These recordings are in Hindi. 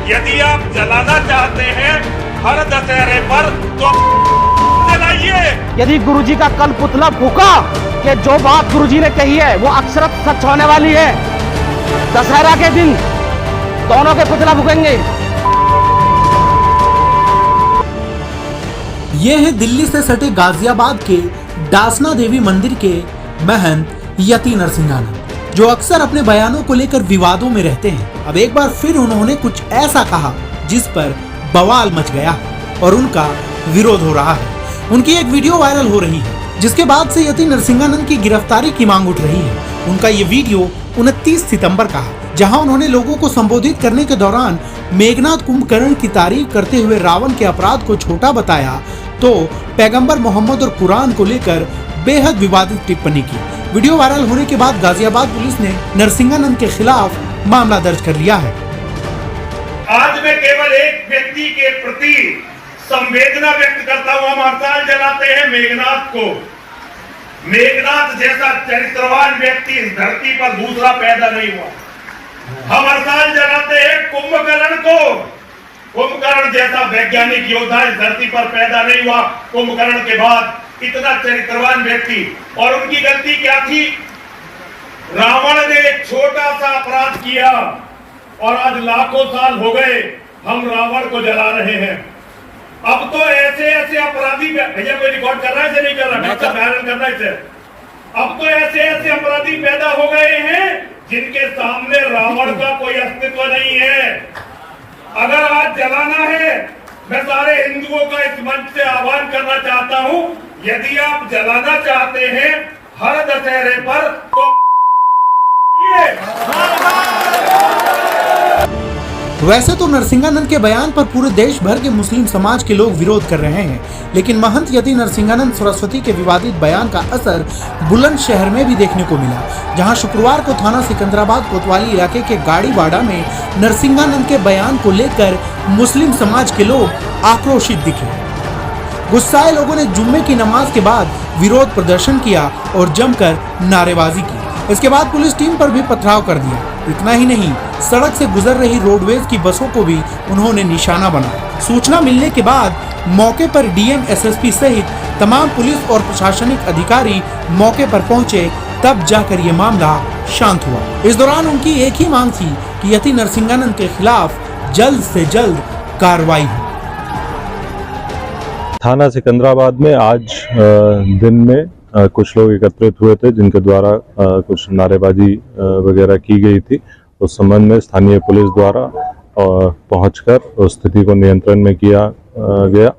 यदि आप जलाना चाहते हैं हर दशहरे पर तो जलाइए। यदि गुरुजी का कल पुतला फूका कि जो बात गुरुजी ने कही है वो अक्षरत सच होने वाली है, दशहरा के दिन दोनों के पुतला फूकेंगे। ये है दिल्ली से सटे गाजियाबाद के डासना देवी मंदिर के महंत यति नरसिंहानंद, जो अक्सर अपने बयानों को लेकर विवादों में रहते हैं। अब एक बार फिर उन्होंने कुछ ऐसा कहा जिस पर बवाल मच गया और उनका विरोध हो रहा है। उनकी एक वीडियो वायरल हो रही है जिसके बाद से यति नरसिंहानंद की गिरफ्तारी की मांग उठ रही है। उनका ये वीडियो 29 सितंबर का है, जहां उन्होंने लोगों को संबोधित करने के दौरान मेघनाथ कुंभकर्ण की तारीफ करते हुए रावण के अपराध को छोटा बताया तो पैगंबर मोहम्मद और कुरान को लेकर बेहद विवादित टिप्पणी की। वीडियो वायरल होने के बाद गाजियाबाद पुलिस ने नरसिंहानंद के खिलाफ मामला दर्ज कर लिया है। आज मैं केवल एक व्यक्ति के प्रति संवेदना व्यक्त करता हूं। हम हड़ताल जलाते हैं मेघनाथ को। मेघनाथ जैसा चरित्रवान व्यक्ति इस धरती पर दूसरा पैदा नहीं हुआ। हम हड़ताल जलाते हैं कुंभकर्ण को। कुंभकर्ण जैसा वैज्ञानिक योद्धा इस धरती पर पैदा नहीं हुआ। कुंभकर्ण के बाद इतना चरित्रवान व्यक्ति, और उनकी गलती क्या थी? रावण ने एक छोटा सा अपराध किया और आज लाखों साल हो गए हम रावण को जला रहे हैं। अब तो ऐसे ऐसे अपराधी, भैया कोई रिकॉर्ड कर रहा है, नहीं कर रहा, वायरल कर रहा है। अब तो ऐसे ऐसे अपराधी पैदा हो गए हैं जिनके सामने रावण का कोई अस्तित्व नहीं है। अगर आज जलाना है, मैं सारे हिंदुओं का इस मंच से आह्वान करना चाहता हूं, यदि आप जलाना चाहते हैं हर दशहरे पर तो वैसे तो नरसिंहानंद के बयान पर पूरे देश भर के मुस्लिम समाज के लोग विरोध कर रहे हैं, लेकिन महंत यति नरसिंहानंद सरस्वती के विवादित बयान का असर बुलंदशहर में भी देखने को मिला, जहां शुक्रवार को थाना सिकंदराबाद कोतवाली इलाके के गाड़ीवाड़ा में नरसिंहानंद के बयान को लेकर मुस्लिम समाज के लोग आक्रोशित दिखे। गुस्साए लोगों ने जुम्मे की नमाज के बाद विरोध प्रदर्शन किया और जमकर नारेबाजी की। इसके बाद पुलिस टीम पर भी पथराव कर दिया। इतना ही नहीं, सड़क से गुजर रही रोडवेज की बसों को भी उन्होंने निशाना बनाया। सूचना मिलने के बाद मौके पर डीएम, एसएसपी सहित तमाम पुलिस और प्रशासनिक अधिकारी मौके पर पहुंचे, तब जाकर ये मामला शांत हुआ। इस दौरान उनकी एक ही मांग थी कि यति नरसिंहानंद के खिलाफ जल्द से जल्द कार्रवाई हो। थाना सिकंदराबाद में आज दिन में कुछ लोग एकत्रित हुए थे जिनके द्वारा कुछ नारेबाजी वगैरह की गई थी। उस संबंध में स्थानीय पुलिस द्वारा पहुंचकर उस स्थिति को नियंत्रण में किया गया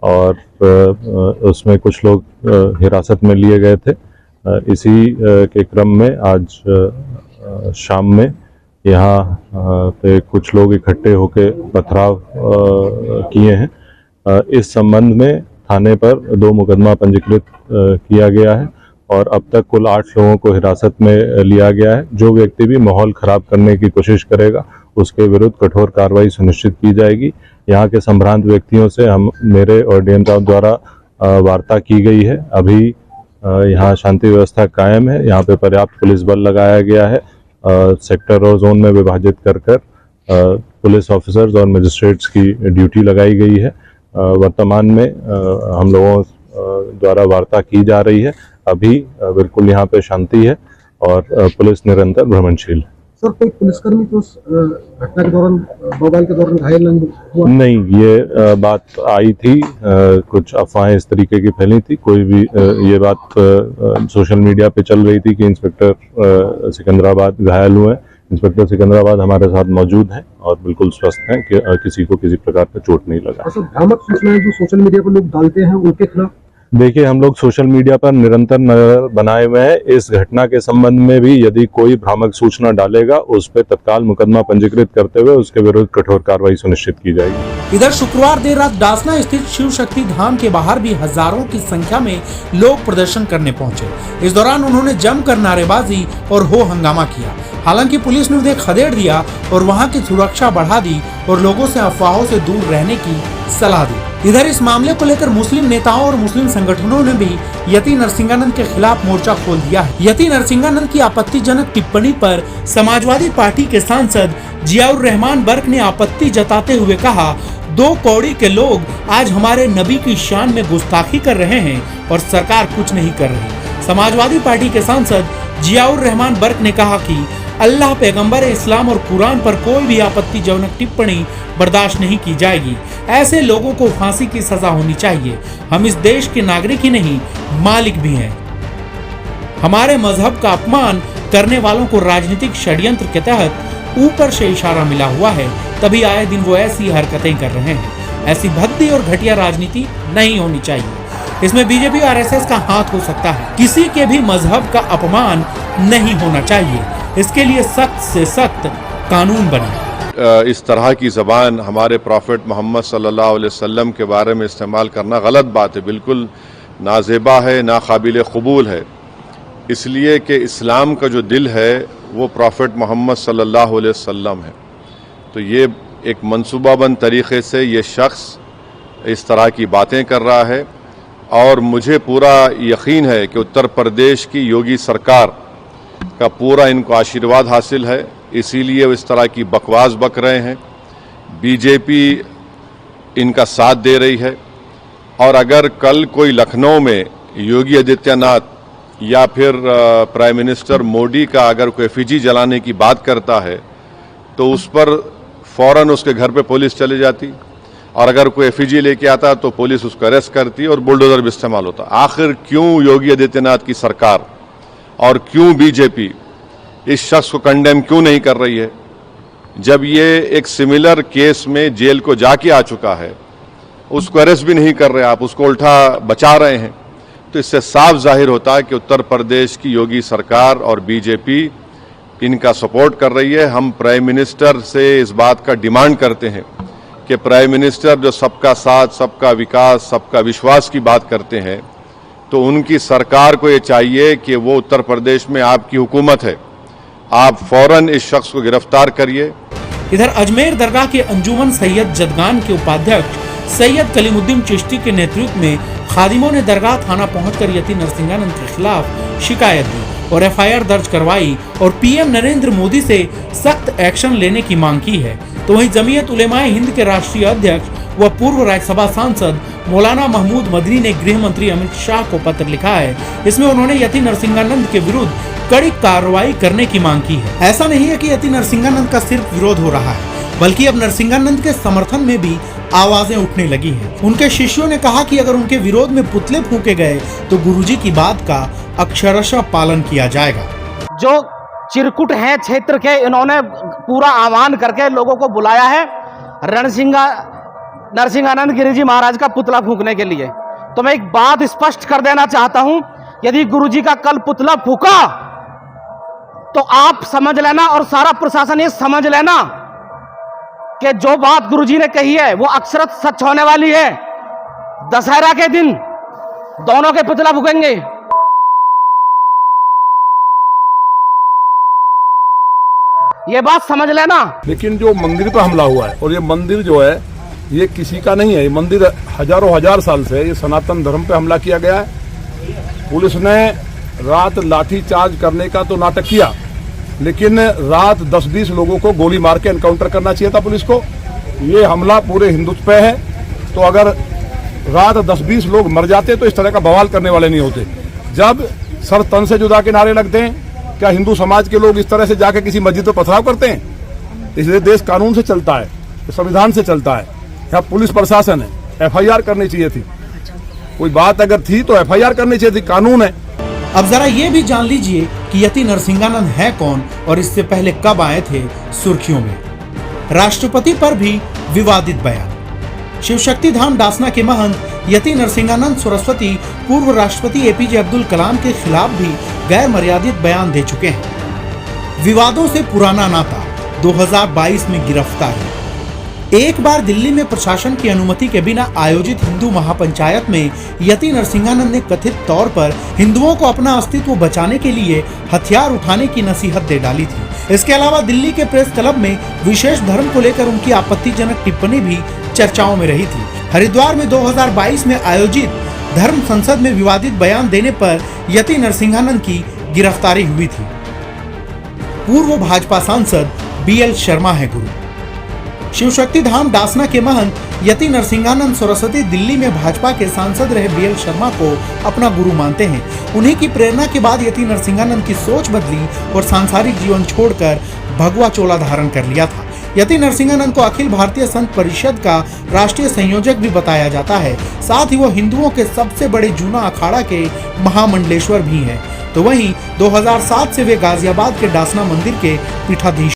और उसमें कुछ लोग हिरासत में लिए गए थे। इसी के क्रम में आज शाम में यहाँ पे कुछ लोग इकट्ठे होकर पथराव किए हैं। इस संबंध में थाने पर 2 मुकदमा पंजीकृत किया गया है और अब तक कुल 8 लोगों को हिरासत में लिया गया है। जो व्यक्ति भी माहौल खराब करने की कोशिश करेगा उसके विरुद्ध कठोर कार्रवाई सुनिश्चित की जाएगी। यहाँ के संभ्रांत व्यक्तियों से मेरे और डीएम साहब द्वारा वार्ता की गई है। अभी यहाँ शांति व्यवस्था कायम है। यहाँ पे पर्याप्त पुलिस बल लगाया गया है। सेक्टर और जोन में विभाजित कर पुलिस ऑफिसर्स और मजिस्ट्रेट्स की ड्यूटी लगाई गई है। वर्तमान में हम लोगों द्वारा वार्ता की जा रही है। अभी बिल्कुल यहाँ पे शांति है और पुलिस निरंतर भ्रमणशील है। सर, कोई पुलिसकर्मी तो घटना के दौरान, बवाल के दौरान घायल हुआ? नहीं, ये बात आई थी, कुछ अफवाहें इस तरीके की फैली थी। कोई भी ये बात सोशल मीडिया पे चल रही थी कि इंस्पेक्टर सिकंदराबाद घायल हुए। इंस्पेक्टर सिकंदराबाद हमारे साथ मौजूद हैं और बिल्कुल स्वस्थ हैं कि किसी को किसी प्रकार का चोट नहीं लगा। भ्रामक सूचनाएं जो सोशल मीडिया पर लोग डालते हैं उनके खिलाफ देखिए, हम लोग सोशल मीडिया पर निरंतर नजर बनाए हुए हैं। इस घटना के संबंध में भी यदि कोई भ्रामक सूचना डालेगा उस पर तत्काल मुकदमा पंजीकृत करते हुए उसके विरुद्ध कठोर कार्रवाई सुनिश्चित की जाएगी। इधर शुक्रवार देर रात डासना स्थित शिव शक्ति धाम के बाहर भी हजारों की संख्या में लोग प्रदर्शन करने पहुंचे। इस दौरान उन्होंने जमकर नारेबाजी और हो हंगामा किया। हालांकि पुलिस ने उन्हें खदेड़ दिया और वहां की सुरक्षा बढ़ा दी और लोगों से अफवाहों से दूर रहने की सलाह दी। इधर इस मामले को लेकर मुस्लिम नेताओं और मुस्लिम संगठनों ने भी यति नरसिंहानंद के खिलाफ मोर्चा खोल दिया है। यति नरसिंहानंद की आपत्तिजनक टिप्पणी पर समाजवादी पार्टी के सांसद जियाउर रहमान बर्क ने आपत्ति जताते हुए कहा, 2 कौड़ी के लोग आज हमारे नबी की शान में गुस्ताखी कर रहे हैं और सरकार कुछ नहीं कर रही। समाजवादी पार्टी के सांसद जियाउर रहमान बर्क ने कहा कि अल्लाह, पैगंबर इस्लाम और कुरान पर कोई भी आपत्तिजनक टिप्पणी बर्दाश्त नहीं की जाएगी। ऐसे लोगों को फांसी की सजा होनी चाहिए। हम इस देश के नागरिक ही नहीं, मालिक भी हैं। हमारे मजहब का अपमान करने वालों को राजनीतिक षड्यंत्र के तहत ऊपर से इशारा मिला हुआ है, तभी आए दिन वो ऐसी हरकतें कर रहे हैं। ऐसी भद्दी और घटिया राजनीति नहीं होनी चाहिए। इसमें बीजेपी और आरएसएस का हाथ हो सकता है। किसी के भी मजहब का अपमान नहीं होना चाहिए। इसके लिए सख्त से सख्त कानून बने। इस तरह की ज़बान हमारे प्रॉफिट मोहम्मद सल्लल्लाहु अलैहि वसल्लम के बारे में इस्तेमाल करना गलत बात है, बिल्कुल नाजेबा है, नाकाबिल कबूल है। इसलिए कि इस्लाम का जो दिल है वो प्रॉफिट मोहम्मद सल्लल्लाहु अलैहि वसल्लम है। तो ये एक मंसूबाबंद तरीक़े से ये शख्स इस तरह की बातें कर रहा है और मुझे पूरा यकीन है कि उत्तर प्रदेश की योगी सरकार का पूरा इनको आशीर्वाद हासिल है, इसीलिए वो इस तरह की बकवास बक रहे हैं। बीजेपी इनका साथ दे रही है और अगर कल कोई लखनऊ में योगी आदित्यनाथ या फिर प्राइम मिनिस्टर मोदी का अगर कोई एफिजी जलाने की बात करता है तो उस पर फौरन उसके घर पे पुलिस चली जाती और अगर कोई एफिजी लेके आता तो पुलिस उसको अरेस्ट करती और बुलडोजर भी इस्तेमाल होता। आखिर क्यों योगी आदित्यनाथ की सरकार और क्यों बीजेपी इस शख्स को कंडेम क्यों नहीं कर रही है? जब ये एक सिमिलर केस में जेल को जाके आ चुका है, उसको अरेस्ट भी नहीं कर रहे, आप उसको उल्टा बचा रहे हैं। तो इससे साफ जाहिर होता है कि उत्तर प्रदेश की योगी सरकार और बीजेपी इनका सपोर्ट कर रही है। हम प्राइम मिनिस्टर से इस बात का डिमांड करते हैं कि प्राइम मिनिस्टर जो सबका साथ, सबका विकास, सबका विश्वास की बात करते हैं, तो उनकी सरकार को ये चाहिए कि वो उत्तर प्रदेश में आपकी हुकूमत है, आप फौरन इस शख्स को गिरफ्तार करिए। इधर अजमेर दरगाह के अंजुमन सैयद जदगान के उपाध्यक्ष सैयद कलीमुद्दीन चिश्ती के नेतृत्व में खादिमों ने दरगाह थाना पहुंचकर यति नरसिंहानंद के खिलाफ शिकायत दी और एफआईआर दर्ज करवाई और पीएम नरेंद्र मोदी से सख्त एक्शन लेने की मांग की है। तो वहीं जमीयत उलेमाए हिंद के राष्ट्रीय अध्यक्ष व पूर्व राज्यसभा सांसद मौलाना महमूद मदनी ने गृह मंत्री अमित शाह को पत्र लिखा है। इसमें उन्होंने यति नरसिंहानंद के विरुद्ध कड़ी कार्रवाई करने की मांग की है। ऐसा नहीं है कि यति नरसिंहानंद का सिर्फ विरोध हो रहा है, बल्कि अब नरसिंहानंद के समर्थन में भी आवाजें उठने लगी हैं। उनके शिष्यों ने कहा कि अगर उनके विरोध में पुतले फूंके गए तो गुरुजी की बात का अक्षरशः पालन किया जाएगा। जो चिरकुट हैं क्षेत्र के, इन्होंने पूरा आह्वान करके लोगों को बुलाया है नरसिंहानंद गिरी जी महाराज का पुतला फूंकने के लिए। तो मैं एक बात स्पष्ट कर देना चाहता हूं, यदि गुरुजी का कल पुतला फूंका तो आप समझ लेना और सारा प्रशासन ये समझ लेना कि जो बात गुरुजी ने कही है वो अक्षरत सच होने वाली है। दशहरा के दिन दोनों के पुतला फूकेंगे। ये बात समझ लेना। लेकिन जो मंदिर पर हमला हुआ है, और ये मंदिर जो है ये किसी का नहीं है, ये मंदिर हजारों हजार साल से ये सनातन धर्म पे हमला किया गया है। पुलिस ने रात लाठी चार्ज करने का तो नाटक किया, लेकिन रात 10-20 लोगों को गोली मार के एनकाउंटर करना चाहिए था पुलिस को। ये हमला पूरे हिंदुत्व पे है, तो अगर रात 10-20 लोग मर जाते तो इस तरह का बवाल करने वाले नहीं होते। जब सर तन से जुदा के नारे लगते हैं, क्या हिंदू समाज के लोग इस तरह से जाके किसी मस्जिद पर पथराव करते हैं? इसलिए देश कानून से चलता है, संविधान से चलता है। यहाँ पुलिस प्रशासन है, एफआईआर करनी चाहिए थी। कोई बात अगर थी तो एफआईआर करनी चाहिए थी, कानून है। अब जरा ये भी जान लीजिए कि यति नरसिंहानंद है कौन और इससे पहले कब आए थे सुर्खियों में। राष्ट्रपति पर भी विवादित बयान। शिवशक्ति धाम डासना के महंत यति नरसिंहानंद सरस्वती पूर्व राष्ट्रपति एपीजे अब्दुल कलाम के खिलाफ भी गैर मर्यादित बयान दे चुके हैं। विवादों से पुराना नाता, 2022 में गिरफ्तारी। एक बार दिल्ली में प्रशासन की अनुमति के बिना आयोजित हिंदू महापंचायत में यति नरसिंहानंद ने कथित तौर पर हिंदुओं को अपना अस्तित्व बचाने के लिए हथियार उठाने की नसीहत दे डाली थी। इसके अलावा दिल्ली के प्रेस क्लब में विशेष धर्म को लेकर उनकी आपत्तिजनक टिप्पणी भी चर्चाओं में रही थी। हरिद्वार में 2022 में आयोजित धर्म संसद में विवादित बयान देने पर यति नरसिंहानंद की गिरफ्तारी हुई थी। पूर्व भाजपा सांसद BL शर्मा है गुरु। शिवशक्ति धाम डासना के महंत यति नरसिंहानंद सरस्वती दिल्ली में भाजपा के सांसद रहे BL शर्मा को अपना गुरु मानते हैं। उन्हीं की प्रेरणा के बाद यति नरसिंहानंद की सोच बदली और सांसारिक जीवन छोड़कर भगवा चोला धारण कर लिया था। यति नरसिंहानंद को अखिल भारतीय संत परिषद का राष्ट्रीय संयोजक भी बताया जाता है। साथ ही वो हिंदुओं के सबसे बड़े जूना अखाड़ा के महामंडलेश्वर भी हैं। तो वहीं 2007 से वे गाजियाबाद के डासना मंदिर के पीठाधीश